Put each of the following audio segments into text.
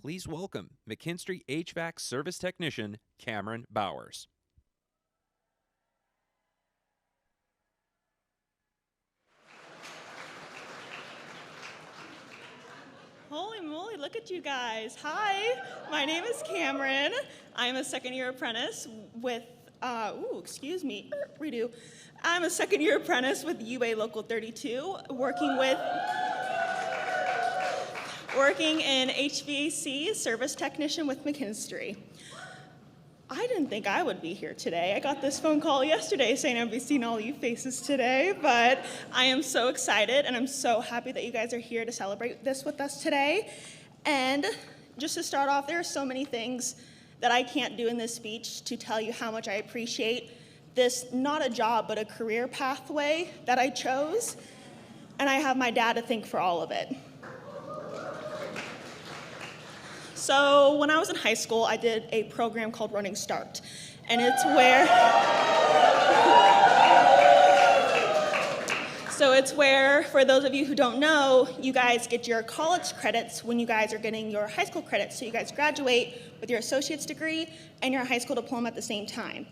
please welcome McKinstry HVAC Service Technician Cameron Bowers. Holy moly, look at you guys. Hi, my name is Cameron. I'm a second-year apprentice with, redo. I'm a second-year apprentice with UA Local 32, working in HVAC Service Technician with McKinstry. I didn't think I would be here today. I got this phone call yesterday saying I'd be seeing all you faces today, but I am so excited and I'm so happy that you guys are here to celebrate this with us today. And just to start off, there are so many things that I can't do in this speech to tell you how much I appreciate this, not a job, but a career pathway that I chose. And I have my dad to thank for all of it. So when I was in high school, I did a program called Running Start, and it's where, for those of you who don't know, you guys get your college credits when you guys are getting your high school credits. So you guys graduate with your associate's degree and your high school diploma at the same time.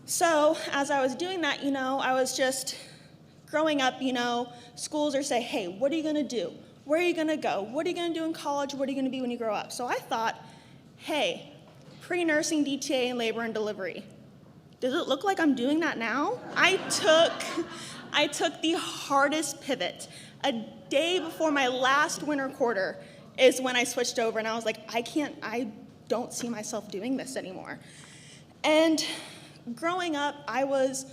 So as I was doing that, I was just growing up, schools are saying, hey, what are you gonna do? Where are you gonna go? What are you gonna do in college? What are you gonna be when you grow up? So I thought, hey, pre-nursing, DTA, and labor and delivery. Does it look like I'm doing that now? I took the hardest pivot. A day before my last winter quarter is when I switched over and I was like, I don't see myself doing this anymore. And growing up, I was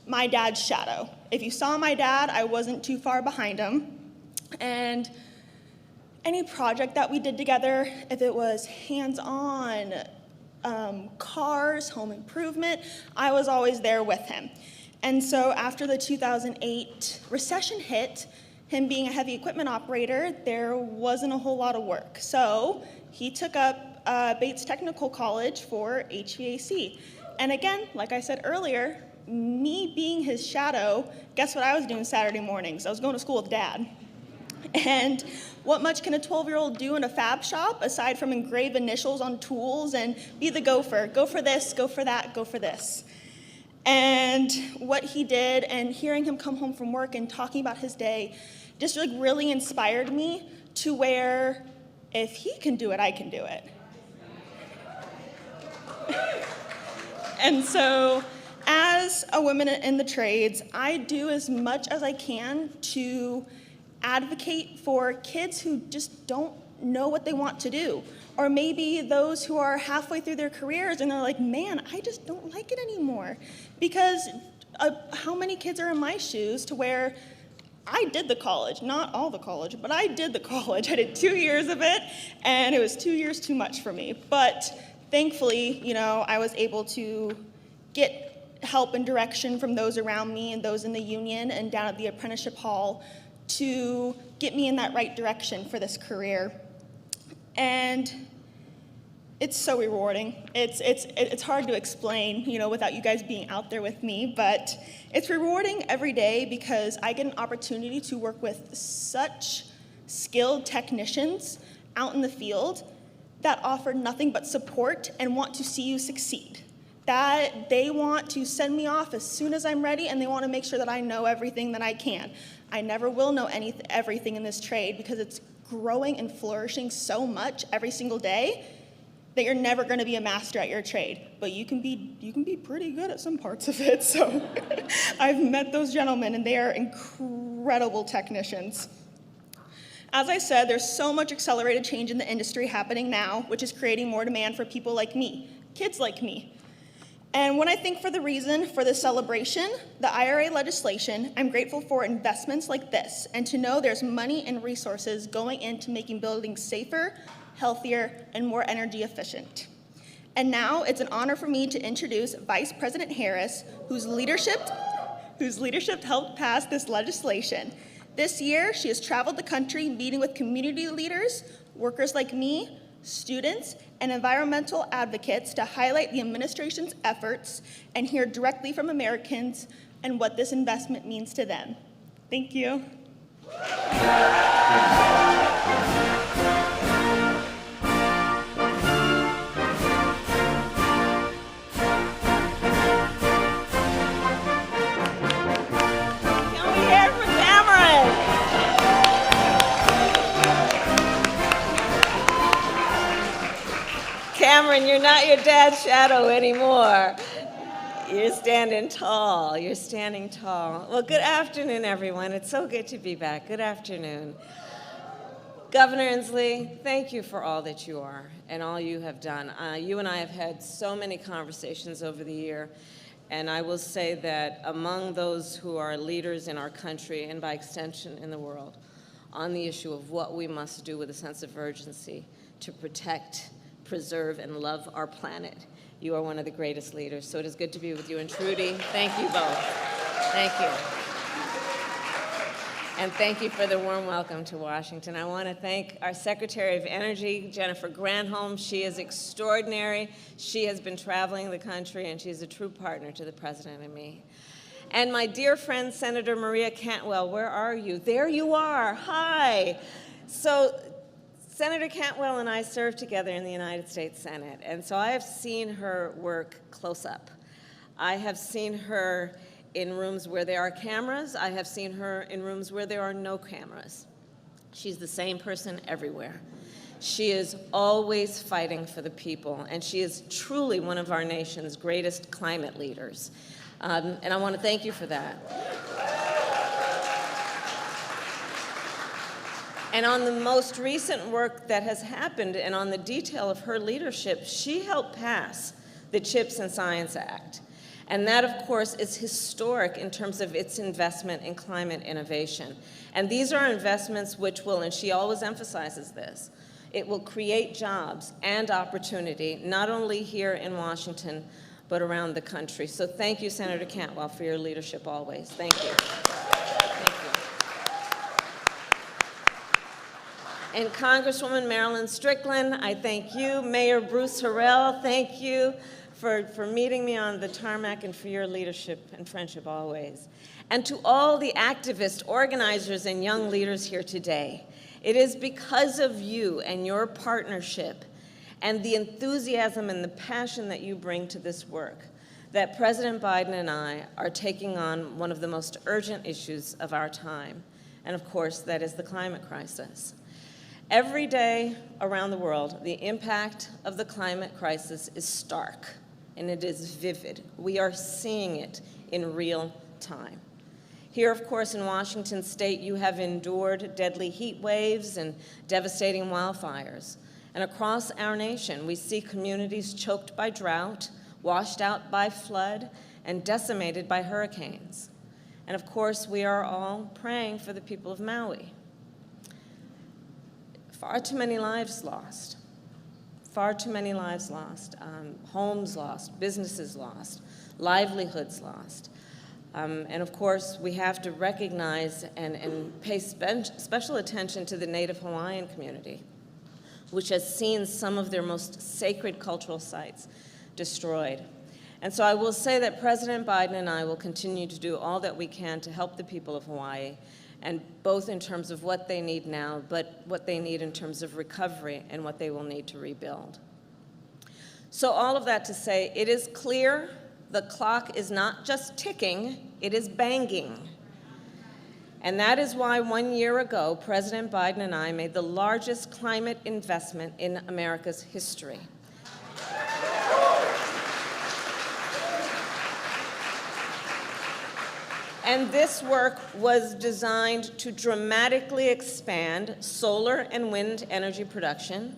my dad's shadow. If you saw my dad, I wasn't too far behind him. And any project that we did together, if it was hands-on, cars, home improvement, I was always there with him. And so after the 2008 recession hit, him being a heavy equipment operator, there wasn't a whole lot of work. So he took up Bates Technical College for HVAC. And again, like I said earlier, me being his shadow, guess what I was doing Saturday mornings? I was going to school with Dad. And what much can a 12-year-old do in a fab shop aside from engrave initials on tools and be the gopher? Go for this, go for that, go for this. And what he did, and hearing him come home from work and talking about his day, just really inspired me to where if he can do it, I can do it. And so as a woman in the trades, I do as much as I can to advocate for kids who just don't know what they want to do. Or maybe those who are halfway through their careers and they're like, man, I just don't like it anymore. Because how many kids are in my shoes to where I did the college, not all the college, but I did the college. I did 2 years of it, and it was 2 years too much for me. But thankfully, I was able to get help and direction from those around me and those in the union and down at the apprenticeship hall to get me in that right direction for this career. And it's so rewarding. It's hard to explain, without you guys being out there with me, but it's rewarding every day because I get an opportunity to work with such skilled technicians out in the field that offer nothing but support and want to see you succeed. That they want to send me off as soon as I'm ready, and they want to make sure that I know everything that I can. I never will know everything in this trade because it's growing and flourishing so much every single day that you're never going to be a master at your trade. But you can be pretty good at some parts of it. So I've met those gentlemen, and they are incredible technicians. As I said, there's so much accelerated change in the industry happening now, which is creating more demand for people like me, kids like me. And when I think for the reason for this celebration, the IRA legislation, I'm grateful for investments like this and to know there's money and resources going into making buildings safer, healthier, and more energy efficient. And now it's an honor for me to introduce Vice President Harris, whose leadership helped pass this legislation. This year, she has traveled the country meeting with community leaders, workers like me, students, and environmental advocates to highlight the administration's efforts and hear directly from Americans and what this investment means to them. Thank you. Cameron, you're not your dad's shadow anymore. You're standing tall. You're standing tall. Well, good afternoon, everyone. It's so good to be back. Good afternoon. Governor Inslee, thank you for all that you are and all you have done. You and I have had so many conversations over the year, and I will say that among those who are leaders in our country and by extension in the world on the issue of what we must do with a sense of urgency to protect, preserve, and love our planet, you are one of the greatest leaders. So it is good to be with you. And Trudy, thank you both. Thank you. And thank you for the warm welcome to Washington. I want to thank our Secretary of Energy, Jennifer Granholm. She is extraordinary. She has been traveling the country, and she's a true partner to the President and me. And my dear friend, Senator Maria Cantwell, where are you? There you are. Hi. So Senator Cantwell and I served together in the United States Senate, and so I have seen her work close up. I have seen her in rooms where there are cameras. I have seen her in rooms where there are no cameras. She's the same person everywhere. She is always fighting for the people, and she is truly one of our nation's greatest climate leaders. And I want to thank you for that. And on the most recent work that has happened and on the detail of her leadership, she helped pass the CHIPS and Science Act. And that, of course, is historic in terms of its investment in climate innovation. And these are investments which will, and she always emphasizes this, it will create jobs and opportunity, not only here in Washington, but around the country. So thank you, Senator Cantwell, for your leadership always. Thank you. Thank you. And Congresswoman Marilyn Strickland, I thank you. Mayor Bruce Harrell, thank you for meeting me on the tarmac and for your leadership and friendship always. And to all the activists, organizers, and young leaders here today, it is because of you and your partnership and the enthusiasm and the passion that you bring to this work that President Biden and I are taking on one of the most urgent issues of our time. And of course, that is the climate crisis. Every day around the world, the impact of the climate crisis is stark, and it is vivid. We are seeing it in real time. Here, of course, in Washington state, you have endured deadly heat waves and devastating wildfires. And across our nation, we see communities choked by drought, washed out by flood, and decimated by hurricanes. And of course, we are all praying for the people of Maui. Far too many lives lost. Far too many lives lost. Homes lost, businesses lost, livelihoods lost. And of course, we have to recognize and pay special attention to the Native Hawaiian community, which has seen some of their most sacred cultural sites destroyed. And so I will say that President Biden and I will continue to do all that we can to help the people of Hawaii, and both in terms of what they need now, but what they need in terms of recovery and what they will need to rebuild. So all of that to say, it is clear the clock is not just ticking, it is banging. And that is why 1 year ago, President Biden and I made the largest climate investment in America's history. And this work was designed to dramatically expand solar and wind energy production,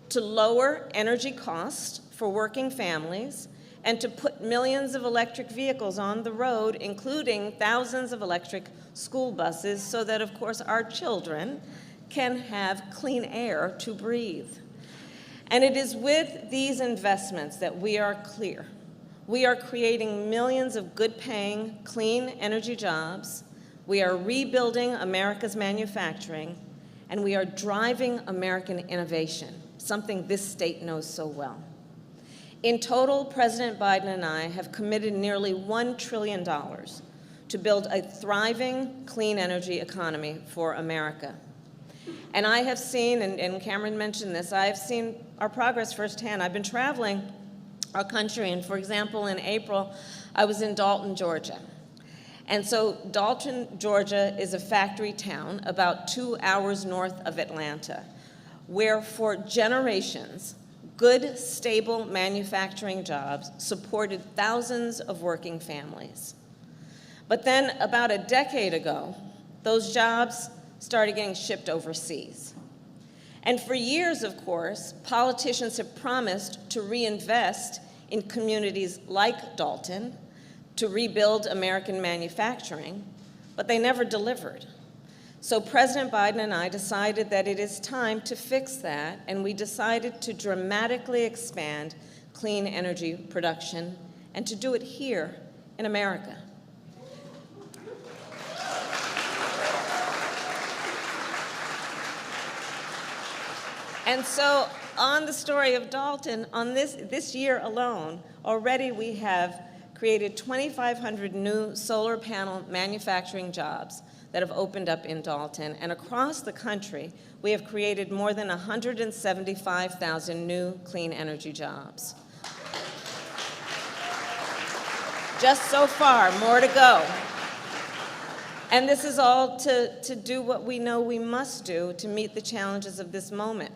to lower energy costs for working families, and to put millions of electric vehicles on the road, including thousands of electric school buses, so that, of course, our children can have clean air to breathe. And it is with these investments that we are clear. We are creating millions of good-paying, clean energy jobs. We are rebuilding America's manufacturing, and we are driving American innovation, something this state knows so well. In total, President Biden and I have committed nearly $1 trillion to build a thriving, clean energy economy for America. And I have seen, and Cameron mentioned this, I have seen our progress firsthand. I've been traveling our country, and for example, in April, I was in Dalton, Georgia. And so Dalton, Georgia is a factory town about 2 hours north of Atlanta, where for generations, good, stable manufacturing jobs supported thousands of working families. But then about a decade ago, those jobs started getting shipped overseas. And for years, of course, politicians have promised to reinvest in communities like Dalton to rebuild American manufacturing, but they never delivered. So President Biden and I decided that it is time to fix that, and we decided to dramatically expand clean energy production and to do it here in America. And so on the story of Dalton, on this year alone, already we have created 2,500 new solar panel manufacturing jobs that have opened up in Dalton. And across the country, we have created more than 175,000 new clean energy jobs. Just so far, more to go. And this is all to do what we know we must do to meet the challenges of this moment.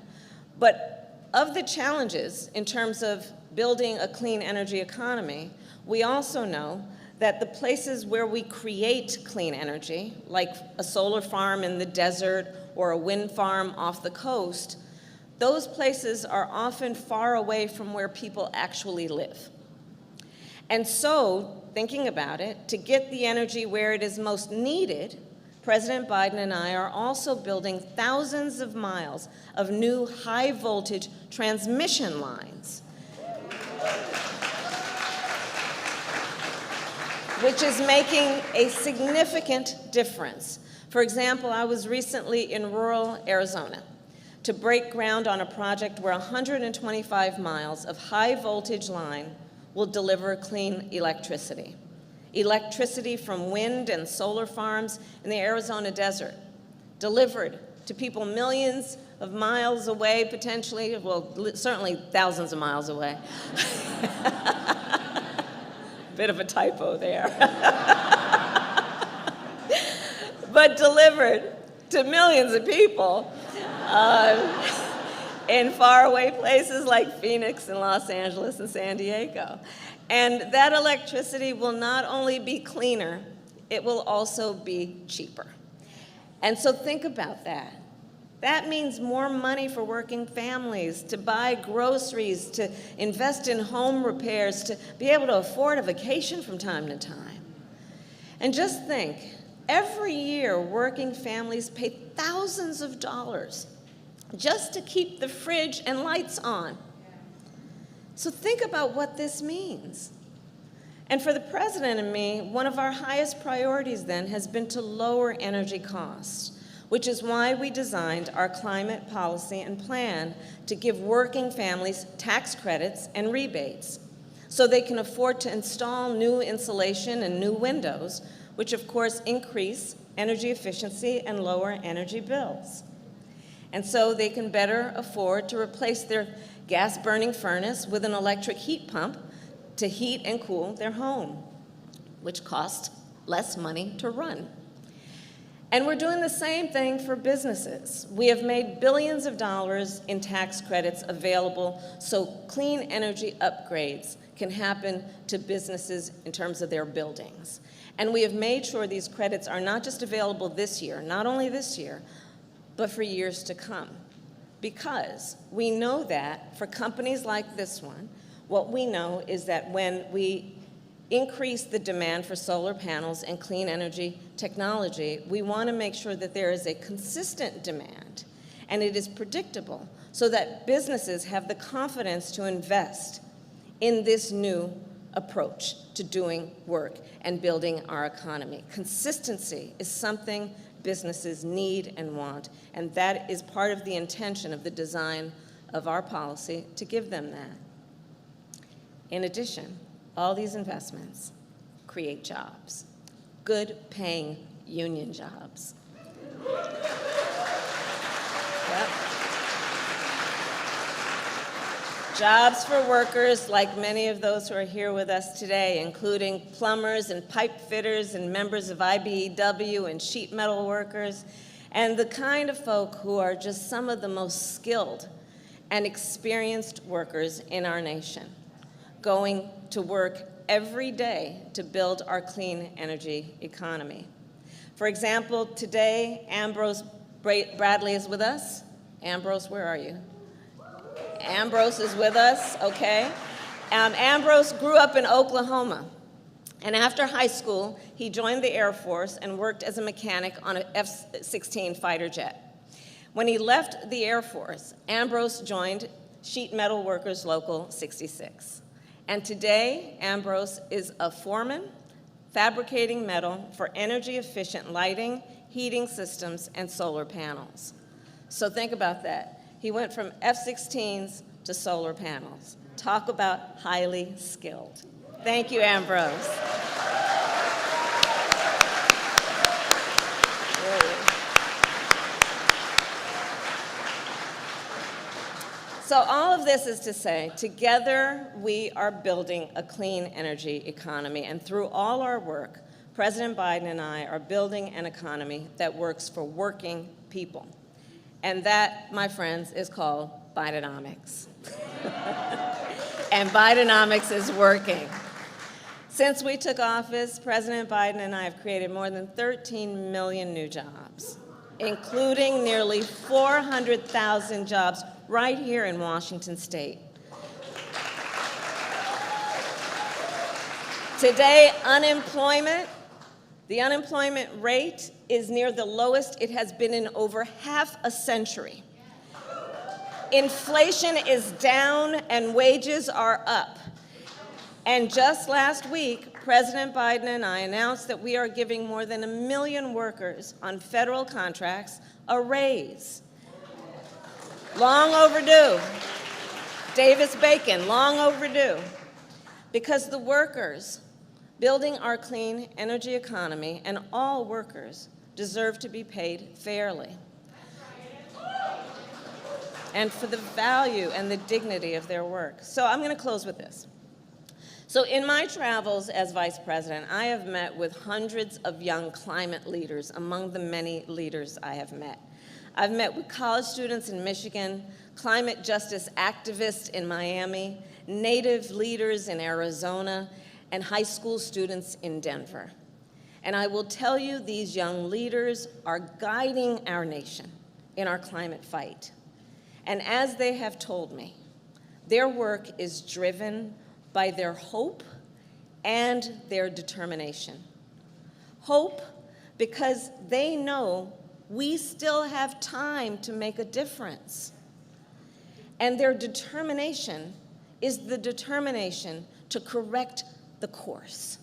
But of the challenges in terms of building a clean energy economy, we also know that the places where we create clean energy, like a solar farm in the desert or a wind farm off the coast, those places are often far away from where people actually live. And so, thinking about it, to get the energy where it is most needed, President Biden and I are also building thousands of miles of new high-voltage transmission lines, which is making a significant difference. For example, I was recently in rural Arizona to break ground on a project where 125 miles of high-voltage line will deliver clean electricity. Electricity from wind and solar farms in the Arizona desert, delivered to people millions of miles away, potentially, well, certainly thousands of miles away. Bit of a typo there. But delivered to millions of people in faraway places like Phoenix and Los Angeles and San Diego. And that electricity will not only be cleaner, it will also be cheaper. And so think about that. That means more money for working families, to buy groceries, to invest in home repairs, to be able to afford a vacation from time to time. And just think, every year working families pay thousands of dollars just to keep the fridge and lights on. So think about what this means. And for the president and me, one of our highest priorities then has been to lower energy costs, which is why we designed our climate policy and plan to give working families tax credits and rebates so they can afford to install new insulation and new windows, which of course increase energy efficiency and lower energy bills. And so they can better afford to replace their gas-burning furnace with an electric heat pump to heat and cool their home, which costs less money to run. And we're doing the same thing for businesses. We have made billions of dollars in tax credits available so clean energy upgrades can happen to businesses in terms of their buildings. And we have made sure these credits are not just available this year, not only this year, but for years to come. Because we know that for companies like this one, what we know is that when we increase the demand for solar panels and clean energy technology, we want to make sure that there is a consistent demand and it is predictable so that businesses have the confidence to invest in this new approach to doing work and building our economy. Consistency is something businesses need and want, and that is part of the intention of the design of our policy to give them that. In addition, all these investments create jobs, good-paying union jobs. Yep. Jobs for workers like many of those who are here with us today, including plumbers and pipe fitters and members of IBEW and sheet metal workers, and the kind of folk who are just some of the most skilled and experienced workers in our nation, going to work every day to build our clean energy economy. For example, today, Ambrose Bradley is with us. Ambrose, where are you? Ambrose is with us, okay. Ambrose grew up in Oklahoma, and after high school, he joined the Air Force and worked as a mechanic on an F-16 fighter jet. When he left the Air Force, Ambrose joined Sheet Metal Workers Local 66. And today, Ambrose is a foreman fabricating metal for energy-efficient lighting, heating systems, and solar panels. So think about that. He went from F-16s to solar panels. Talk about highly skilled. Thank you, Ambrose. So all of this is to say, together we are building a clean energy economy, and through all our work, President Biden and I are building an economy that works for working people. And that, my friends, is called Bidenomics. And Bidenomics is working. Since we took office, President Biden and I have created more than 13 million new jobs, including nearly 400,000 jobs right here in Washington State. Today, the unemployment rate is near the lowest it has been in over half a century. Inflation is down and wages are up. And just last week, President Biden and I announced that we are giving more than 1 million workers on federal contracts a raise. Long overdue. Davis-Bacon, long overdue. Because the workers building our clean energy economy, and all workers, deserve to be paid fairly and for the value and the dignity of their work. So I'm going to close with this. So in my travels as Vice President, I have met with hundreds of young climate leaders among the many leaders I have met. I've met with college students in Michigan, climate justice activists in Miami, Native leaders in Arizona, and high school students in Denver. And I will tell you, these young leaders are guiding our nation in our climate fight. And as they have told me, their work is driven by their hope and their determination. Hope because they know we still have time to make a difference. And their determination is the determination to correct the course.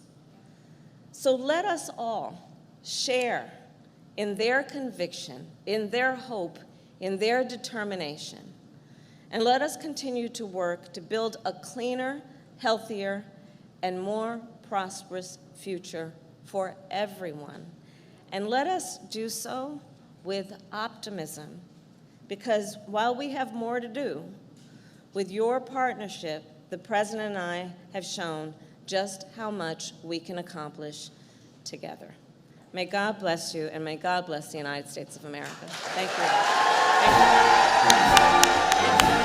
So let us all share in their conviction, in their hope, in their determination. And let us continue to work to build a cleaner, healthier, and more prosperous future for everyone. And let us do so with optimism, because while we have more to do, with your partnership, the President and I have shown just how much we can accomplish together. May God bless you, and may God bless the United States of America. Thank you. Thank you.